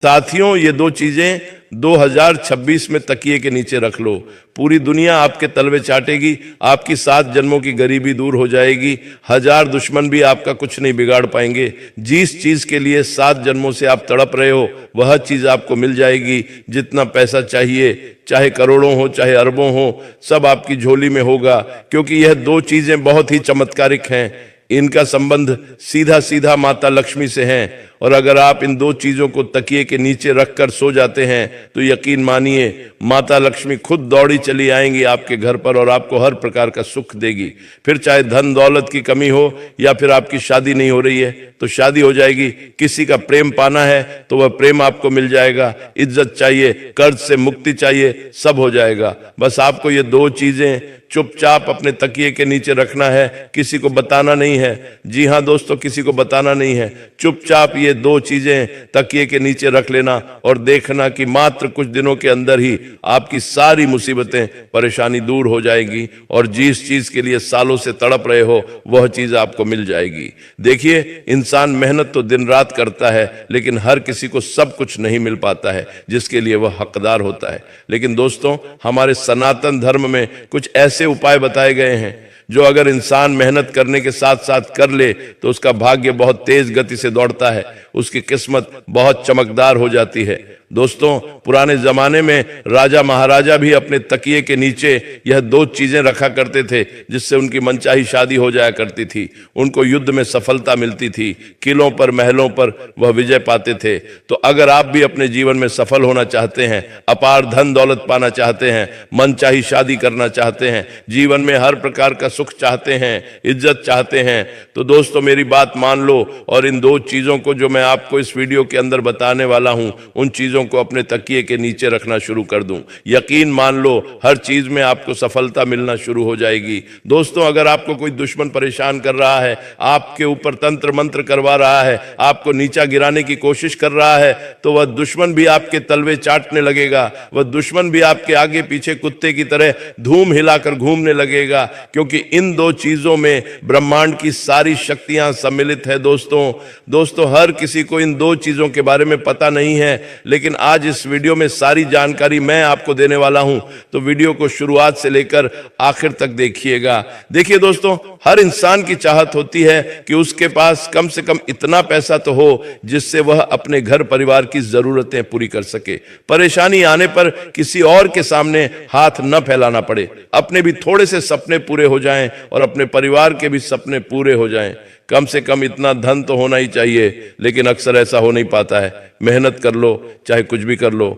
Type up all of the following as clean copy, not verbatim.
साथियों, ये दो चीजें 2026 में तकिए के नीचे रख लो। पूरी दुनिया आपके तलवे चाटेगी, आपकी 7 जन्मों की गरीबी दूर हो जाएगी, 1000 दुश्मन भी आपका कुछ नहीं बिगाड़ पाएंगे। जिस चीज के लिए 7 जन्मों से आप तड़प रहे हो वह चीज आपको मिल जाएगी। जितना पैसा चाहिए, चाहे करोड़ों हो चाहे अरबों हो, सब आपकी झोली में होगा, क्योंकि यह दो चीजें बहुत ही चमत्कारिक हैं। इनका संबंध सीधा सीधा माता लक्ष्मी से है, और अगर आप इन दो चीजों को तकिए के नीचे रखकर सो जाते हैं तो यकीन मानिए माता लक्ष्मी खुद दौड़ी चली आएंगी आपके घर पर और आपको हर प्रकार का सुख देगी। फिर चाहे धन दौलत की कमी हो या फिर आपकी शादी नहीं हो रही है तो शादी हो जाएगी, किसी का प्रेम पाना है तो वह प्रेम आपको मिल जाएगा, इज्जत चाहिए, कर्ज से मुक्ति चाहिए, सब हो जाएगा। बस आपको ये दो चीजें चुपचाप अपने तकिए के नीचे रखना है, किसी को बताना नहीं है। जी हाँ दोस्तों, किसी को बताना नहीं है। चुपचाप ये दो चीजें तकिए के नीचे रख लेना और देखना कि मात्र कुछ दिनों के अंदर ही आपकी सारी मुसीबतें परेशानी दूर हो जाएगी और जिस चीज के लिए सालों से तड़प रहे हो वह चीज आपको मिल जाएगी। देखिए, इंसान मेहनत तो दिन रात करता है, लेकिन हर किसी को सब कुछ नहीं मिल पाता है जिसके लिए वह हकदार होता है। लेकिन दोस्तों, हमारे सनातन धर्म में कुछ ऐसे उपाय बताए गए हैं जो अगर इंसान मेहनत करने के साथ साथ कर ले तो उसका भाग्य बहुत तेज गति से दौड़ता है, उसकी किस्मत बहुत चमकदार हो जाती है। दोस्तों, पुराने जमाने में राजा महाराजा भी अपने तकिए के नीचे यह दो चीजें रखा करते थे, जिससे उनकी मनचाही शादी हो जाया करती थी, उनको युद्ध में सफलता मिलती थी, किलों पर महलों पर वह विजय पाते थे। तो अगर आप भी अपने जीवन में सफल होना चाहते हैं, अपार धन दौलत पाना चाहते हैं, मनचाही शादी करना चाहते हैं, जीवन में हर प्रकार का सुख चाहते हैं, इज्जत चाहते हैं, तो दोस्तों मेरी बात मान लो और इन दो चीजों को जो मैं आपको इस वीडियो के अंदर बताने वाला हूं, उन चीजों को अपने तकिए के नीचे रखना शुरू कर दूं। यकीन मान लो हर चीज में आपको सफलता मिलना शुरू हो जाएगी। दोस्तों, अगर आपको कोई दुश्मन परेशान कर रहा है, आपके ऊपर तंत्र मंत्र करवा रहा है, आपको नीचा गिराने की कोशिश कर रहा है, तो वह दुश्मन भी आपके तलवे चाटने लगेगा, वह दुश्मन भी आपके आगे पीछे कुत्ते की तरह धूम हिलाकर घूमने लगेगा, क्योंकि इन दो चीजों में ब्रह्मांड की सारी शक्तियां सम्मिलित है। दोस्तों, हर किसी को इन दो चीजों के बारे में पता नहीं है, लेकिन आज इस वीडियो में सारी जानकारी मैं आपको देने वाला हूं, तो वीडियो को शुरुआत से लेकर आखिर तक देखिएगा। देखिए दोस्तों, हर इंसान की चाहत होती है कि उसके पास कम से कम इतना पैसा तो हो जिससे वह अपने घर परिवार की जरूरतें पूरी कर सके, परेशानी आने पर किसी और के सामने हाथ न फैलाना पड़े, अपने भी थोड़े से सपने पूरे हो जाएं और अपने परिवार के भी सपने पूरे हो जाएं। कम से कम इतना धन तो होना ही चाहिए, लेकिन अक्सर ऐसा हो नहीं पाता है। मेहनत कर लो, चाहे कुछ भी कर लो।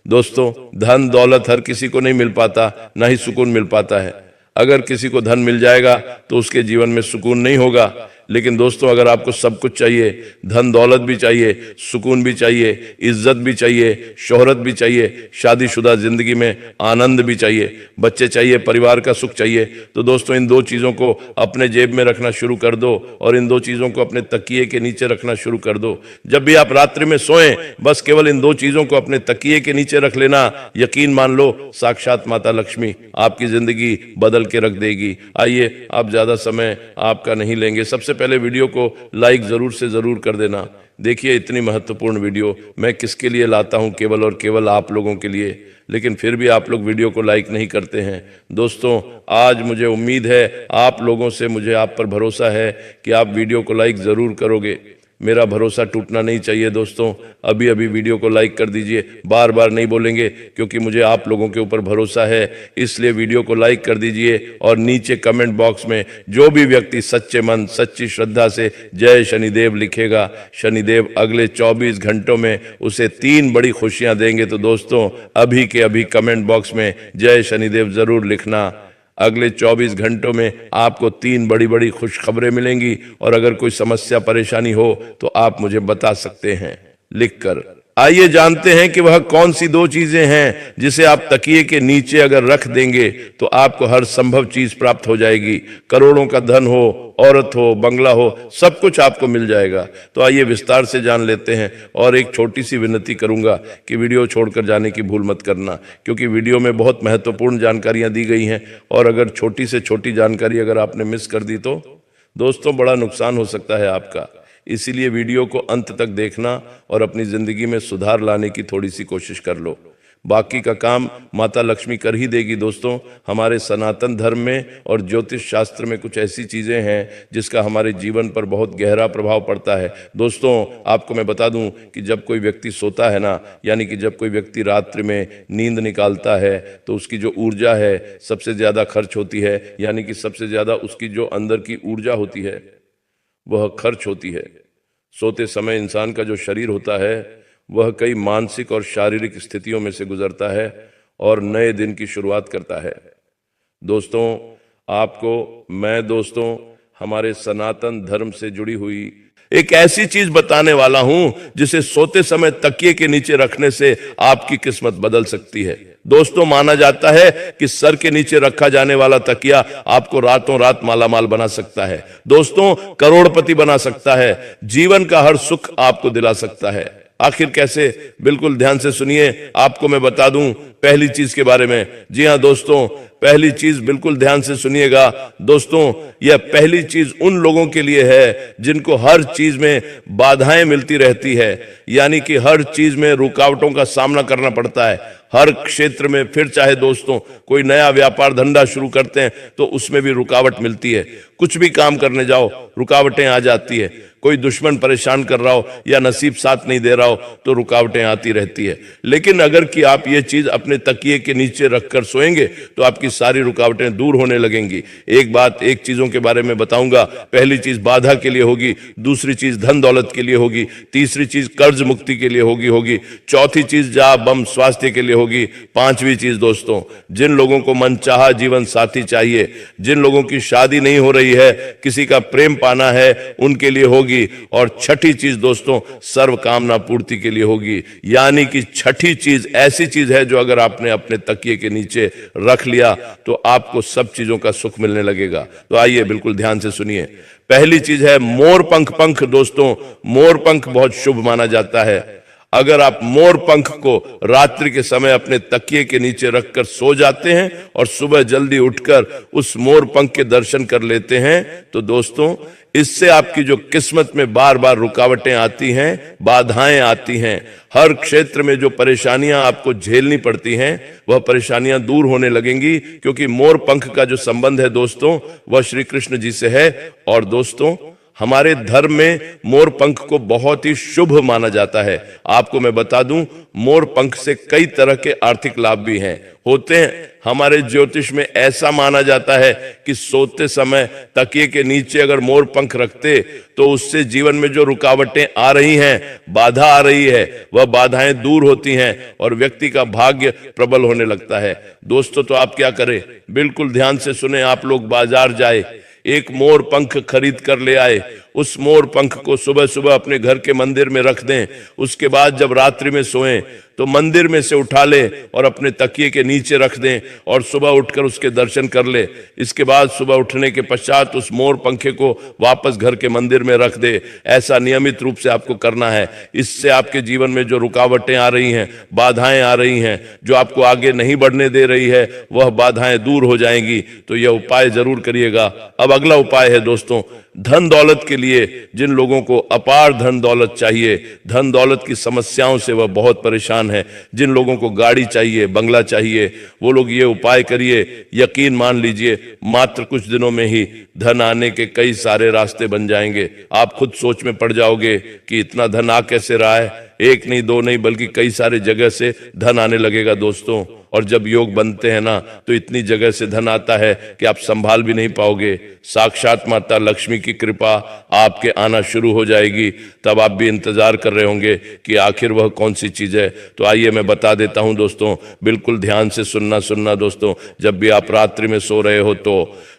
दोस्तों, धन दौलत हर किसी को नहीं मिल पाता, ना ही सुकून मिल पाता है। अगर किसी को धन मिल जाएगा तो उसके जीवन में सुकून नहीं होगा, लेकिन दोस्तों अगर आपको सब कुछ चाहिए, धन दौलत भी चाहिए, सुकून भी चाहिए, इज्जत भी चाहिए, शोहरत भी चाहिए, शादीशुदा जिंदगी में आनंद भी चाहिए, बच्चे चाहिए, परिवार का सुख चाहिए, तो दोस्तों इन दो चीजों को अपने जेब में रखना शुरू कर दो और इन दो चीजों को अपने तकिए के नीचे रखना शुरू कर दो। जब भी आप रात्रि में सोएं, बस केवल इन दो चीजों को अपने तकिए के नीचे रख लेना। यकीन मान लो साक्षात माता लक्ष्मी आपकी जिंदगी बदल के रख देगी। आइए, आप ज्यादा समय आपका नहीं लेंगे, सबसे पहले वीडियो को लाइक जरूर से जरूर कर देना। देखिए, इतनी महत्वपूर्ण वीडियो मैं किसके लिए लाता हूं, केवल और केवल आप लोगों के लिए, लेकिन फिर भी आप लोग वीडियो को लाइक नहीं करते हैं। दोस्तों, आज मुझे उम्मीद है आप लोगों से, मुझे आप पर भरोसा है कि आप वीडियो को लाइक जरूर करोगे। मेरा भरोसा टूटना नहीं चाहिए। दोस्तों, अभी अभी वीडियो को लाइक कर दीजिए, बार बार नहीं बोलेंगे क्योंकि मुझे आप लोगों के ऊपर भरोसा है, इसलिए वीडियो को लाइक कर दीजिए और नीचे कमेंट बॉक्स में जो भी व्यक्ति सच्चे मन सच्ची श्रद्धा से जय शनिदेव लिखेगा, शनिदेव अगले 24 घंटों में उसे 3 बड़ी खुशियां देंगे। तो दोस्तों, अभी के अभी कमेंट बॉक्स में जय शनिदेव जरूर लिखना। अगले 24 घंटों में आपको 3 बड़ी बड़ी खुशखबरें मिलेंगी और अगर कोई समस्या परेशानी हो तो आप मुझे बता सकते हैं लिखकर। आइए जानते हैं कि वह कौन सी 2 चीजें हैं जिसे आप तकिए के नीचे अगर रख देंगे तो आपको हर संभव चीज प्राप्त हो जाएगी। करोड़ों का धन हो, औरत हो, बंगला हो, सब कुछ आपको मिल जाएगा। तो आइए विस्तार से जान लेते हैं और एक छोटी सी विनती करूंगा कि वीडियो छोड़कर जाने की भूल मत करना, क्योंकि वीडियो में बहुत महत्वपूर्ण जानकारियां दी गई हैं और अगर छोटी से छोटी जानकारी अगर आपने मिस कर दी तो दोस्तों बड़ा नुकसान हो सकता है आपका। इसीलिए वीडियो को अंत तक देखना और अपनी जिंदगी में सुधार लाने की थोड़ी सी कोशिश कर लो। बाकी का काम माता लक्ष्मी कर ही देगी दोस्तों। हमारे सनातन धर्म में और ज्योतिष शास्त्र में कुछ ऐसी चीजें हैं जिसका हमारे जीवन पर बहुत गहरा प्रभाव पड़ता है। दोस्तों आपको मैं बता दूं कि जब कोई व्यक्ति सोता है ना, यानी कि जब कोई व्यक्ति रात्रि में नींद निकालता है तो उसकी जो ऊर्जा है सबसे ज्यादा खर्च होती है, यानी कि सबसे ज्यादा उसकी जो अंदर की ऊर्जा होती है वह खर्च होती है। सोते समय इंसान का जो शरीर होता है वह कई मानसिक और शारीरिक स्थितियों में से गुजरता है और नए दिन की शुरुआत करता है। दोस्तों आपको मैं दोस्तों हमारे सनातन धर्म से जुड़ी हुई एक ऐसी चीज बताने वाला हूं जिसे सोते समय तकिए के नीचे रखने से आपकी किस्मत बदल सकती है। दोस्तों माना जाता है कि सर के नीचे रखा जाने वाला तकिया आपको रातों रात मालामाल बना सकता है। दोस्तों करोड़पति बना सकता है, जीवन का हर सुख आपको दिला सकता है। आखिर कैसे? बिल्कुल ध्यान से सुनिए, आपको मैं बता दूं पहली चीज के बारे में। जी हां दोस्तों, पहली चीज बिल्कुल ध्यान से सुनिएगा दोस्तों। यह पहली चीज उन लोगों के लिए है जिनको हर चीज में बाधाएं मिलती रहती है, यानी कि हर चीज में रुकावटों का सामना करना पड़ता है, हर क्षेत्र में। फिर चाहे दोस्तों कोई नया व्यापार धंधा शुरू करते हैं तो उसमें भी रुकावट मिलती है, कुछ भी काम करने जाओ रुकावटें आ जाती है, कोई दुश्मन परेशान कर रहा हो या नसीब साथ नहीं दे रहा हो तो रुकावटें आती रहती है। लेकिन अगर कि आप ये चीज अपने तकिए के नीचे रखकर सोएंगे तो आपकी सारी रुकावटें दूर होने लगेंगी। एक चीजों के बारे में बताऊंगा। पहली चीज बाधा के लिए होगी, दूसरी चीज धन दौलत के लिए होगी, तीसरी चीज कर्ज मुक्ति के लिए होगी, चौथी चीज जा बम स्वास्थ्य के लिए होगी, पांचवी चीज दोस्तों जिन लोगों को मनचाहा जीवन साथी चाहिए, जिन लोगों की शादी नहीं हो रही है, किसी का प्रेम पाना है, उनके लिए होगी। और छठी चीज दोस्तों सर्व कामना पूर्ति के लिए होगी। यानी कि छठी चीज ऐसी चीज है जो अगर आपने अपने तकिए के नीचे रख लिया तो आपको सब चीजों का सुख मिलने लगेगा। तो आइए बिल्कुल ध्यान से सुनिए। पहली चीज है मोर पंख। दोस्तों मोर पंख बहुत शुभ माना जाता है। अगर आप मोर पंख को रात्रि के समय अपने तकिए के नीचे रखकर सो जाते हैं और सुबह जल्दी उठकर उस मोर पंख के दर्शन कर लेते हैं तो दोस्तों इससे आपकी जो किस्मत में बार बार रुकावटें आती हैं, बाधाएं आती हैं, हर क्षेत्र में जो परेशानियां आपको झेलनी पड़ती हैं वह परेशानियां दूर होने लगेंगी, क्योंकि मोर पंख का जो संबंध है दोस्तों वह श्री कृष्ण जी से है। और दोस्तों हमारे धर्म में मोर पंख को बहुत ही शुभ माना जाता है। आपको मैं बता दूं मोर पंख से कई तरह के आर्थिक लाभ भी हैं, होते हैं। हमारे ज्योतिष में ऐसा माना जाता है कि सोते समय तकिए के नीचे अगर मोर पंख रखते तो उससे जीवन में जो रुकावटें आ रही हैं, बाधा आ रही है, वह बाधाएं दूर होती हैं और व्यक्ति का भाग्य प्रबल होने लगता है। दोस्तों तो आप क्या करें, बिल्कुल ध्यान से सुने। आप लोग बाजार जाए, एक मोर पंख खरीद कर ले आए, उस मोर पंख को सुबह सुबह अपने घर के मंदिर में रख दें। उसके बाद जब रात्रि में सोएं तो मंदिर में से उठा ले और अपने तकिए के नीचे रख दें और सुबह उठकर उसके दर्शन कर ले। इसके बाद सुबह उठने के पश्चात उस मोर पंखे को वापस घर के मंदिर में रख दे। ऐसा नियमित रूप से आपको करना है। इससे आपके जीवन में जो रुकावटें आ रही हैं, बाधाएं आ रही हैं, जो आपको आगे नहीं बढ़ने दे रही है, वह बाधाएं दूर हो जाएंगी। तो यह उपाय जरूर करिएगा। अब अगला उपाय है दोस्तों धन दौलत के लिए। जिन लोगों को अपार धन दौलत चाहिए, धन दौलत की समस्याओं से वह बहुत परेशान है, जिन लोगों को गाड़ी चाहिए, बंगला चाहिए, वो लोग ये उपाय करिए। यकीन मान लीजिए मात्र कुछ दिनों में ही धन आने के कई सारे रास्ते बन जाएंगे। आप खुद सोच में पड़ जाओगे कि इतना धन आ कैसे रहा है। एक नहीं दो नहीं बल्कि कई सारे जगह से धन आने लगेगा दोस्तों। और जब योग बनते हैं ना तो इतनी जगह से धन आता है कि आप संभाल भी नहीं पाओगे। साक्षात माता लक्ष्मी की कृपा आपके आना शुरू हो जाएगी। तब आप भी इंतजार कर रहे होंगे कि आखिर वह कौन सी चीज है। तो आइए मैं बता देता हूं दोस्तों, बिल्कुल ध्यान से सुनना दोस्तों। जब भी आप रात्रि में सो रहे हो तो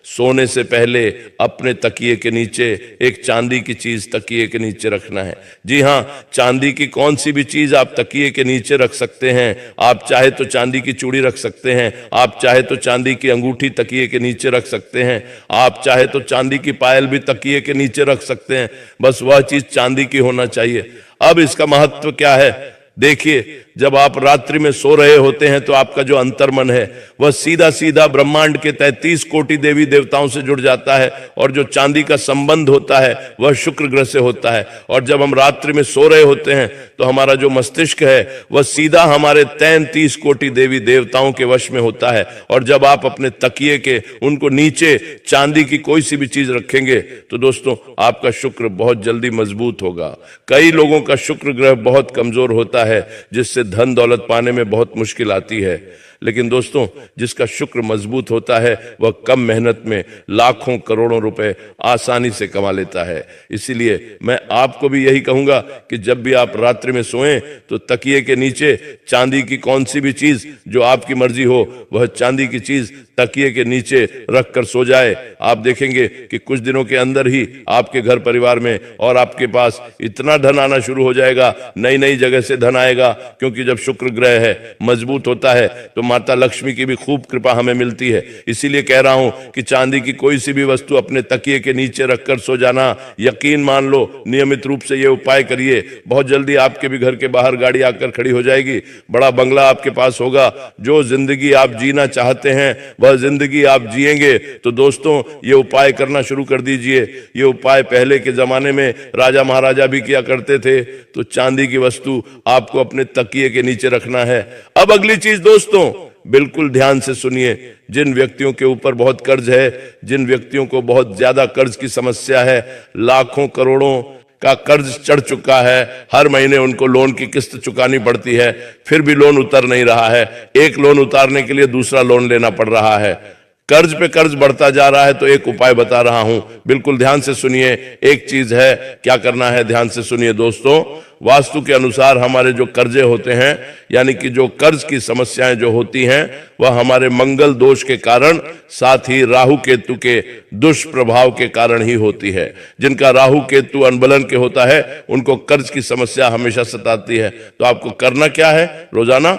सोने से पहले अपने तकिए के नीचे एक चांदी की चीज तकिए के नीचे रखना है। जी हां, चांदी की कौन सी भी चीज आप तकिए के नीचे रख सकते हैं। आप चाहे तो चांदी की चूड़ी रख सकते हैं, आप चाहे तो चांदी की अंगूठी तकिए के नीचे रख सकते हैं, आप चाहे तो चांदी की पायल भी तकिए के नीचे रख सकते हैं। बस वह चीज चांदी की होना चाहिए। अब इसका महत्व क्या है देखिए जब आप रात्रि में सो रहे होते हैं तो आपका जो अंतर्मन है वह सीधा सीधा ब्रह्मांड के 33 कोटि देवी देवताओं से जुड़ जाता है, और जो चांदी का संबंध होता है वह शुक्र ग्रह से होता है। और जब हम रात्रि में सो रहे होते हैं तो हमारा जो मस्तिष्क है वह सीधा हमारे 33 कोटि देवी देवताओं के वश में होता है। और जब आप अपने तकिए के उनको नीचे चांदी की कोई सी भी चीज रखेंगे तो दोस्तों आपका शुक्र बहुत जल्दी मजबूत होगा। कई लोगों का शुक्र ग्रह बहुत कमजोर होता है, जिससे धन दौलत पाने में बहुत मुश्किल आती है। लेकिन दोस्तों जिसका शुक्र मजबूत होता है वह कम मेहनत में लाखों करोड़ों रुपए आसानी से कमा लेता है। इसीलिए मैं आपको भी यही कहूंगा कि जब भी आप रात्रि में सोएं तो तकिए के नीचे चांदी की कौन सी भी चीज जो आपकी मर्जी हो वह चांदी की चीज तकिए के नीचे रखकर सो जाए। आप देखेंगे कि कुछ दिनों के अंदर ही आपके घर परिवार में और आपके पास इतना धन आना शुरू हो जाएगा, नई नई जगह से धन आएगा। क्योंकि जब शुक्र ग्रह है मजबूत होता है तो माता लक्ष्मी की भी खूब कृपा हमें मिलती है। इसीलिए कह रहा हूं कि चांदी की कोई सी भी वस्तु अपने तकिए के नीचे रखकर सो जाना, यकीन मान लो, नियमित रूप से ये उपाय करिए, बहुत जल्दी आपके भी घर के बाहर गाड़ी आकर खड़ी हो जाएगी, बड़ा बंगला आपके पास होगा, जो जिंदगी आप जीना चाहते हैं वह जिंदगी आप जिएंगे। तो दोस्तों ये उपाय करना शुरू कर दीजिए। ये उपाय पहले के जमाने में राजा महाराजा भी किया करते थे। तो चांदी की वस्तु आपको अपने तकिए के नीचे रखना है। अब अगली चीज दोस्तों बिल्कुल ध्यान से सुनिए। जिन व्यक्तियों के ऊपर बहुत कर्ज है, जिन व्यक्तियों को बहुत ज्यादा कर्ज की समस्या है, लाखों करोड़ों का कर्ज चढ़ चुका है, हर महीने उनको लोन की किस्त चुकानी पड़ती है, फिर भी लोन उतर नहीं रहा है, एक लोन उतारने के लिए दूसरा लोन लेना पड़ रहा है, कर्ज पे कर्ज बढ़ता जा रहा है, तो एक उपाय बता रहा हूं, बिल्कुल ध्यान से सुनिए। एक चीज है, क्या करना है, ध्यान से सुनिए दोस्तों। वास्तु के अनुसार हमारे जो कर्जे होते हैं, यानी कि जो कर्ज की समस्याएं जो होती हैं, वह हमारे मंगल दोष के कारण, साथ ही राहु केतु के दुष्प्रभाव के कारण ही होती है। जिनका राहु केतु अनबलन के होता है उनको कर्ज की समस्या हमेशा सताती है। तो आपको करना क्या है, रोजाना,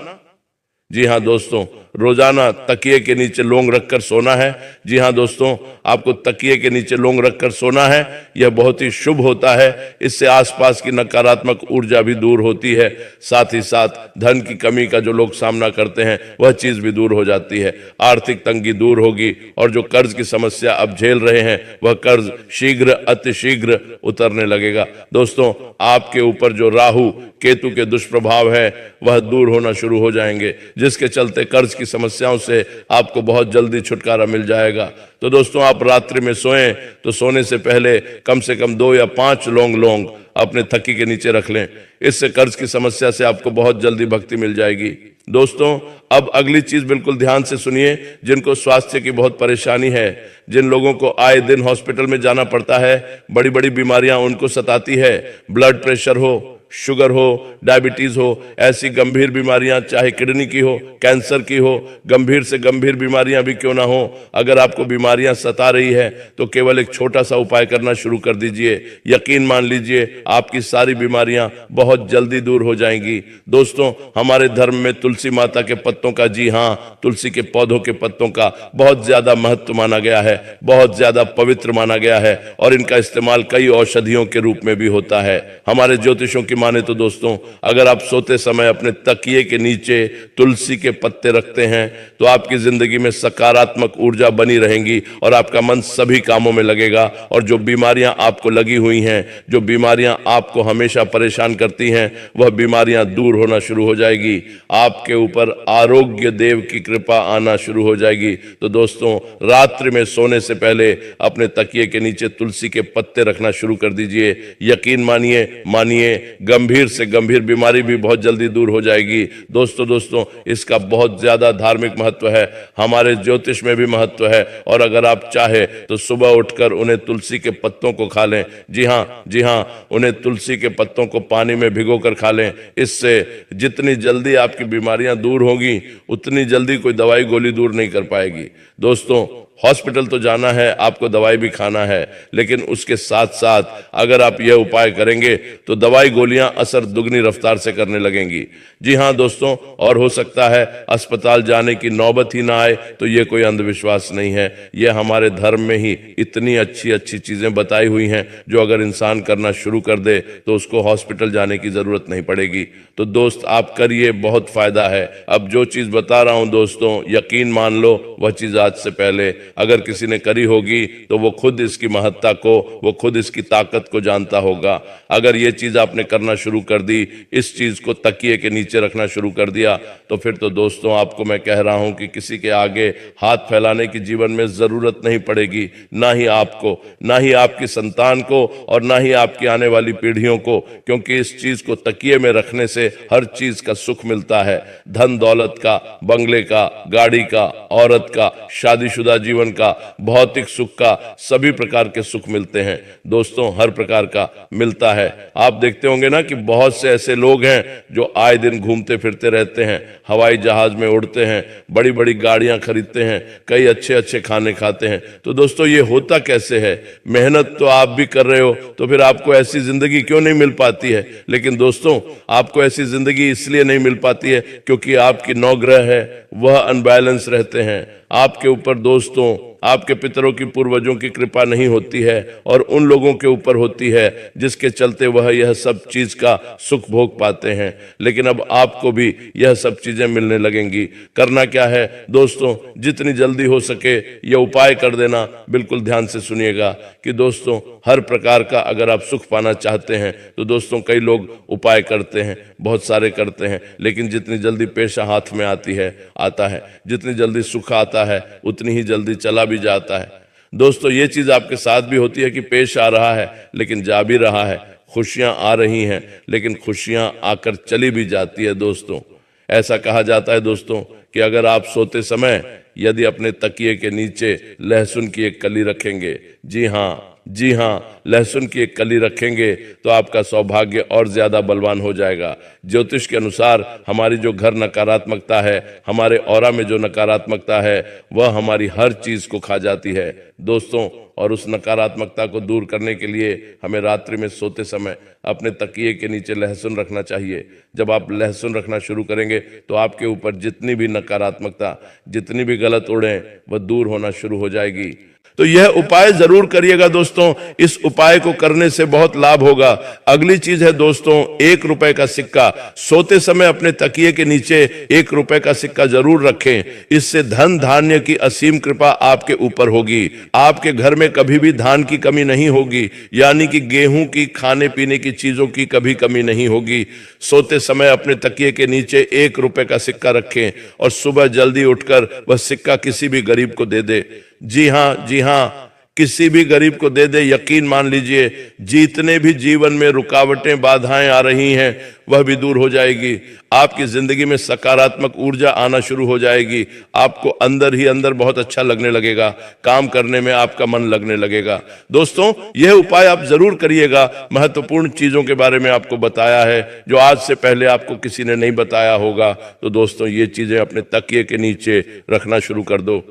जी हां दोस्तों, रोजाना तकिए के नीचे लौंग रखकर सोना है। जी हां दोस्तों, आपको तकिए के नीचे लौंग रखकर सोना है। यह बहुत ही शुभ होता है। इससे आसपास की नकारात्मक ऊर्जा भी दूर होती है, साथ ही साथ धन की कमी का जो लोग सामना करते हैं वह चीज भी दूर हो जाती है, आर्थिक तंगी दूर होगी, और जो कर्ज की समस्या अब झेल रहे हैं वह कर्ज शीघ्र अतिशीघ्र उतरने लगेगा। दोस्तों आपके ऊपर जो राहु केतु के दुष्प्रभाव है वह दूर होना शुरू हो जाएंगे, जिसके चलते कर्ज की समस्याओं से आपको बहुत जल्दी छुटकारा मिल जाएगा। तो दोस्तों आप रात्रि में सोएं तो सोने से पहले कम से कम 2 या 5 लौंग अपने तकिए के नीचे रख लें। इससे कर्ज की समस्या से आपको बहुत जल्दी भक्ति मिल जाएगी। दोस्तों अब अगली चीज बिल्कुल ध्यान से सुनिए। जिनको स्वास्थ्य की बहुत परेशानी है, जिन लोगों को आए दिन हॉस्पिटल में जाना पड़ता है, बड़ी बड़ी बीमारियां उनको सताती है, ब्लड प्रेशर हो, शुगर हो, डायबिटीज हो, ऐसी गंभीर बीमारियां, चाहे किडनी की हो, कैंसर की हो, गंभीर से गंभीर बीमारियां भी क्यों ना हो, अगर आपको बीमारियां सता रही है तो केवल एक छोटा सा उपाय करना शुरू कर दीजिए। यकीन मान लीजिए आपकी सारी बीमारियां बहुत जल्दी दूर हो जाएंगी। दोस्तों हमारे धर्म में तुलसी माता के पत्तों का, जी हाँ, तुलसी के पौधों के पत्तों का बहुत ज्यादा महत्व माना गया है, बहुत ज्यादा पवित्र माना गया है, और इनका इस्तेमाल कई औषधियों के रूप में भी होता है। हमारे ज्योतिषों की माने तो दोस्तों अगर आप सोते समय अपने तकिए के नीचे तुलसी के पत्ते रखते हैं तो आपकी जिंदगी में सकारात्मक ऊर्जा बनी रहेंगी और आपका मन सभी कामों में लगेगा, और जो बीमारियां आपको लगी हुई हैं, जो बीमारियां आपको हमेशा परेशान करती हैं, वह बीमारियां दूर होना शुरू हो जाएगी। आपके ऊपर आरोग्य देव की कृपा आना शुरू हो जाएगी। तो दोस्तों रात्रि में सोने से पहले अपने तकिए के नीचे तुलसी के पत्ते रखना शुरू कर दीजिए। यकीन मानिए गंभीर से गंभीर बीमारी भी बहुत जल्दी दूर हो जाएगी। दोस्तों इसका बहुत ज्यादा धार्मिक महत्व है, हमारे ज्योतिष में भी महत्व है, और अगर आप चाहे तो सुबह उठकर उन्हें तुलसी के पत्तों को खा लें। जी हाँ, उन्हें तुलसी के पत्तों को पानी में भिगोकर खा लें। इससे जितनी जल्दी आपकी बीमारियां दूर होगी उतनी जल्दी कोई दवाई गोली दूर नहीं कर पाएगी। दोस्तों हॉस्पिटल तो जाना है, आपको दवाई भी खाना है, लेकिन उसके साथ साथ अगर आप यह उपाय करेंगे तो दवाई गोलियां असर दुगनी रफ्तार से करने लगेंगी। जी हाँ दोस्तों, और हो सकता है अस्पताल जाने की नौबत ही ना आए, तो यह कोई अंधविश्वास नहीं है, यह हमारे धर्म में ही इतनी अच्छी अच्छी चीजें बताई हुई हैं जो अगर इंसान करना शुरू कर दे तो उसको हॉस्पिटल जाने की जरूरत नहीं पड़ेगी। तो दोस्त आप करिए, बहुत फायदा है। अब जो चीज बता रहा हूं दोस्तों, यकीन मान लो वह चीज आज से पहले अगर किसी ने करी होगी तो वो खुद इसकी महत्ता को, वो खुद इसकी ताकत को जानता होगा। अगर ये चीज आपने करना शुरू कर दी, इस चीज को तकिए के नीचे रखना शुरू कर दिया, तो फिर तो दोस्तों आपको मैं कह रहा हूं कि किसी के आगे हाथ फैलाने की जीवन में जरूरत नहीं पड़ेगी, ना ही आपको, ना ही आपकी संतान को, और ना ही आपकी आने वाली पीढ़ियों को, क्योंकि इस चीज को तकिए में रखने से हर चीज का सुख मिलता है। धन दौलत का, बंगले का, गाड़ी का, औरत का, शादीशुदा जीवन का, भौतिक सुख का, सभी प्रकार के सुख मिलते हैं दोस्तों, हर प्रकार का मिलता है। आप देखते होंगे ना कि बहुत से ऐसे लोग हैं जो आए दिन घूमते फिरते रहते हैं, हवाई जहाज में उड़ते हैं, बड़ी बड़ी गाड़ियां खरीदते हैं, कई अच्छे अच्छे खाने खाते हैं। तो दोस्तों ये होता कैसे है? मेहनत तो आप भी कर रहे हो, तो फिर आपको ऐसी जिंदगी क्यों नहीं मिल पाती है? लेकिन दोस्तों आपको ऐसी जिंदगी इसलिए नहीं मिल पाती है क्योंकि आपकी 9 ग्रह है वह अनबैलेंस रहते हैं। आपके ऊपर दोस्तों, आपके पितरों की, पूर्वजों की कृपा नहीं होती है, और उन लोगों के ऊपर होती है जिसके चलते वह यह सब चीज का सुख भोग पाते हैं। लेकिन अब आपको भी यह सब चीजें मिलने लगेंगी। करना क्या है दोस्तों, जितनी जल्दी हो सके यह उपाय कर देना। बिल्कुल ध्यान से सुनिएगा कि दोस्तों हर प्रकार का अगर आप सुख पाना चाहते हैं तो दोस्तों कई लोग उपाय करते हैं, बहुत सारे करते हैं, लेकिन जितनी जल्दी पेशा हाथ में आता है, जितनी जल्दी सुख आता है उतनी ही जल्दी चला भी जाता है। दोस्तों ये चीज आपके साथ भी होती है कि पेश आ रहा है लेकिन जा भी रहा है, खुशियां आ रही हैं लेकिन खुशियां आकर चली भी जाती है। दोस्तों ऐसा कहा जाता है दोस्तों कि अगर आप सोते समय यदि अपने तकिए के नीचे लहसुन की एक कली रखेंगे, जी हाँ, लहसुन की एक कली रखेंगे तो आपका सौभाग्य और ज्यादा बलवान हो जाएगा। ज्योतिष के अनुसार हमारी जो घर नकारात्मकता है, हमारे ऑरा में जो नकारात्मकता है, वह हमारी हर चीज को खा जाती है दोस्तों। और उस नकारात्मकता को दूर करने के लिए हमें रात्रि में सोते समय अपने तकिए के नीचे लहसुन रखना चाहिए। जब आप लहसुन रखना शुरू करेंगे तो आपके ऊपर जितनी भी नकारात्मकता, जितनी भी गलत उड़े, वह दूर होना शुरू हो जाएगी। तो यह उपाय जरूर करिएगा दोस्तों, इस उपाय को करने से बहुत लाभ होगा। अगली चीज है दोस्तों, 1 रुपए का सिक्का। सोते समय अपने तकिए के नीचे 1 रुपए का सिक्का जरूर रखें। इससे धन धान्य की असीम कृपा आपके ऊपर होगी। आपके घर में कभी भी धान की कमी नहीं होगी, यानी कि गेहूं की, खाने पीने की चीजों की कभी कमी नहीं होगी। सोते समय अपने तकिए के नीचे 1 रुपए का सिक्का रखें और सुबह जल्दी उठकर वह सिक्का किसी भी गरीब को दे दे। जी हाँ, किसी भी गरीब को दे दे। यकीन मान लीजिए जितने भी जीवन में रुकावटें, बाधाएं आ रही हैं वह भी दूर हो जाएगी। आपकी जिंदगी में सकारात्मक ऊर्जा आना शुरू हो जाएगी। आपको अंदर ही अंदर बहुत अच्छा लगने लगेगा, काम करने में आपका मन लगने लगेगा। दोस्तों यह उपाय आप जरूर करिएगा। महत्वपूर्ण चीजों के बारे में आपको बताया है जो आज से पहले आपको किसी ने नहीं बताया होगा। तो दोस्तों ये चीजें अपने तकिए के नीचे रखना शुरू कर दो।